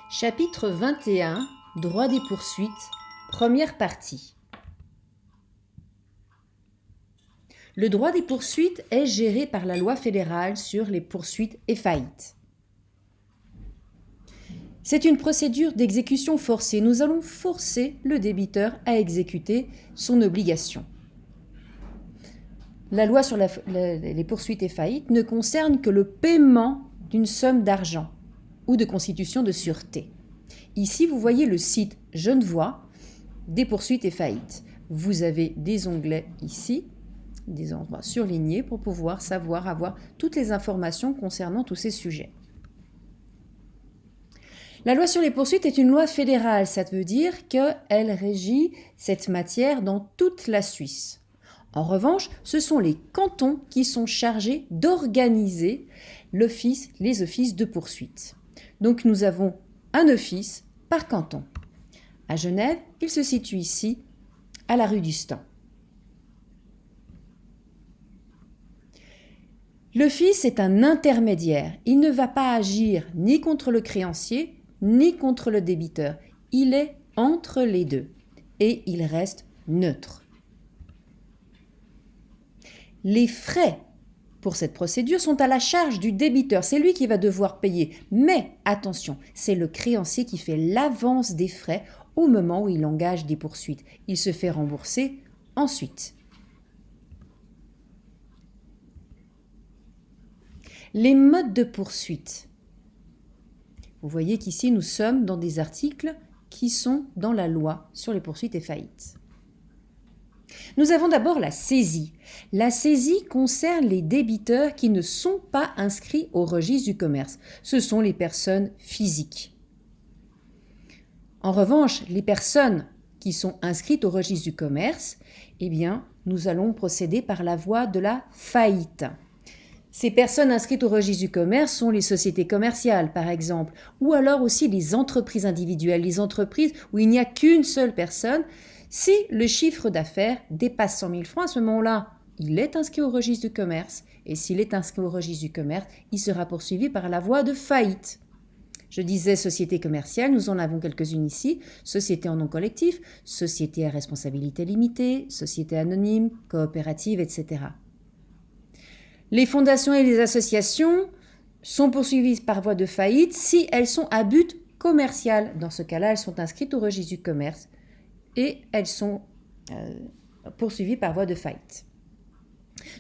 Chapitre 21, Droit des poursuites, première partie. Le droit des poursuites est géré par la loi fédérale sur les poursuites et faillites. C'est une procédure d'exécution forcée. Nous allons forcer le débiteur à exécuter son obligation. La loi sur les poursuites et faillites ne concerne que le paiement d'une somme d'argent ou de constitution de sûreté. Ici, vous voyez le site Genevois des poursuites et faillites. Vous avez des onglets ici, des endroits surlignés pour pouvoir avoir toutes les informations concernant tous ces sujets. La loi sur les poursuites est une loi fédérale, ça veut dire qu'elle régit cette matière dans toute la Suisse. En revanche, ce sont les cantons qui sont chargés d'organiser les offices de poursuite. Donc nous avons un office par canton. À Genève, il se situe ici, à la rue du Stan. L'office est un intermédiaire. Il ne va pas agir ni contre le créancier, ni contre le débiteur. Il est entre les deux et il reste neutre. Les frais pour cette procédure sont à la charge du débiteur. C'est lui qui va devoir payer. Mais attention, c'est le créancier qui fait l'avance des frais au moment où il engage des poursuites. Il se fait rembourser ensuite. Les modes de poursuite. Vous voyez qu'ici, nous sommes dans des articles qui sont dans la loi sur les poursuites et faillites. Nous avons d'abord la saisie. La saisie concerne les débiteurs qui ne sont pas inscrits au registre du commerce. Ce sont les personnes physiques. En revanche, les personnes qui sont inscrites au registre du commerce, nous allons procéder par la voie de la faillite. Ces personnes inscrites au registre du commerce sont les sociétés commerciales, par exemple, ou alors aussi les entreprises individuelles, les entreprises où il n'y a qu'une seule personne. Si le chiffre d'affaires dépasse 100 000 francs, à ce moment-là, il est inscrit au registre du commerce. Et s'il est inscrit au registre du commerce, il sera poursuivi par la voie de faillite. Je disais société commerciale, nous en avons quelques-unes ici. Société en nom collectif, société à responsabilité limitée, société anonyme, coopérative, etc. Les fondations et les associations sont poursuivies par voie de faillite si elles sont à but commercial. Dans ce cas-là, elles sont inscrites au registre du commerce et elles sont poursuivies par voie de faillite.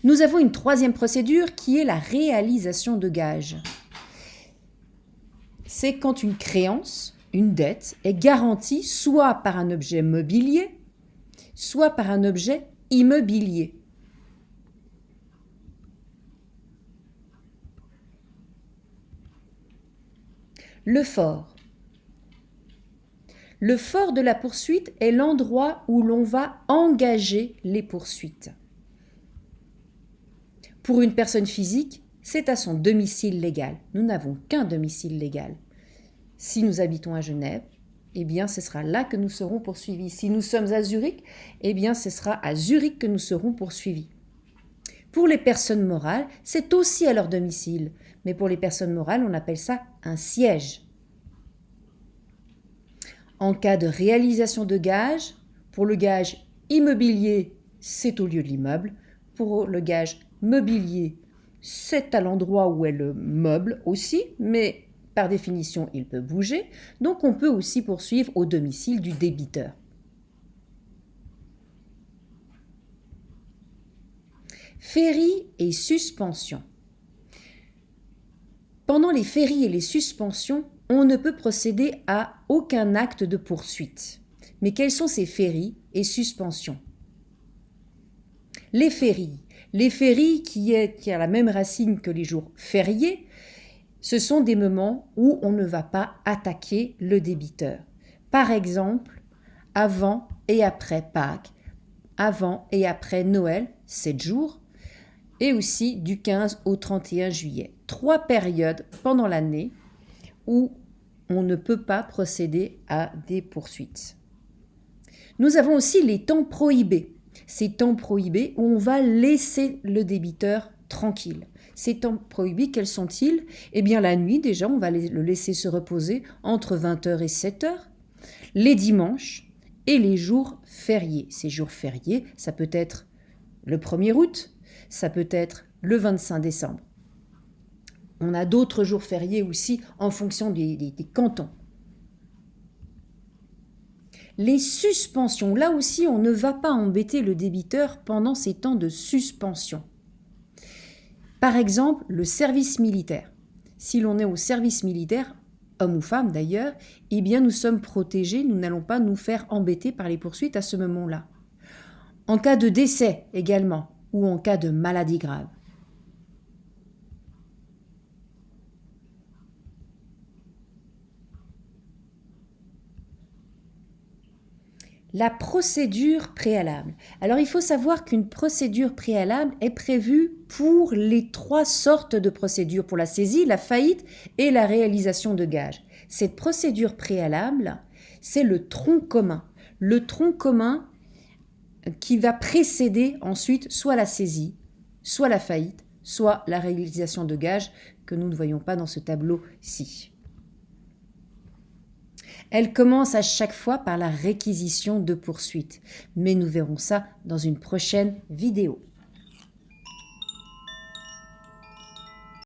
Nous avons une troisième procédure qui est la réalisation de gages. C'est quand une créance, une dette, est garantie soit par un objet mobilier, soit par un objet immobilier. Le fort. Le fort de la poursuite est l'endroit où l'on va engager les poursuites. Pour une personne physique, c'est à son domicile légal. Nous n'avons qu'un domicile légal. Si nous habitons à Genève, ce sera là que nous serons poursuivis. Si nous sommes à Zurich, ce sera à Zurich que nous serons poursuivis. Pour les personnes morales, c'est aussi à leur domicile. Mais pour les personnes morales, on appelle ça un siège. En cas de réalisation de gage, pour le gage immobilier, c'est au lieu de l'immeuble. Pour le gage mobilier, c'est à l'endroit où est le meuble aussi, mais par définition, il peut bouger. Donc, on peut aussi poursuivre au domicile du débiteur. Féries et suspensions. Pendant les féries et les suspensions, on ne peut procéder à aucun acte de poursuite. Mais quelles sont ces féries et suspensions? Les féries qui a la même racine que les jours fériés, ce sont des moments où on ne va pas attaquer le débiteur. Par exemple, avant et après Pâques, avant et après Noël, 7 jours, et aussi du 15 au 31 juillet. 3 périodes pendant l'année où on ne peut pas procéder à des poursuites. Nous avons aussi les temps prohibés. Ces temps prohibés où on va laisser le débiteur tranquille. Ces temps prohibés, quels sont-ils? Eh bien, la nuit, déjà, on va le laisser se reposer entre 20h et 7h. Les dimanches et les jours fériés. Ces jours fériés, ça peut être le 1er août, ça peut être le 25 décembre. On a d'autres jours fériés aussi en fonction des cantons. Les suspensions, là aussi, on ne va pas embêter le débiteur pendant ces temps de suspension. Par exemple, le service militaire. Si l'on est au service militaire, homme ou femme d'ailleurs, eh bien nous sommes protégés, nous n'allons pas nous faire embêter par les poursuites à ce moment-là. En cas de décès également, ou en cas de maladie grave. La procédure préalable. Alors il faut savoir qu'une procédure préalable est prévue pour les 3 sortes de procédures, pour la saisie, la faillite et la réalisation de gages. Cette procédure préalable, c'est le tronc commun. Le tronc commun qui va précéder ensuite soit la saisie, soit la faillite, soit la réalisation de gages que nous ne voyons pas dans ce tableau-ci. Elle commence à chaque fois par la réquisition de poursuite, mais nous verrons ça dans une prochaine vidéo.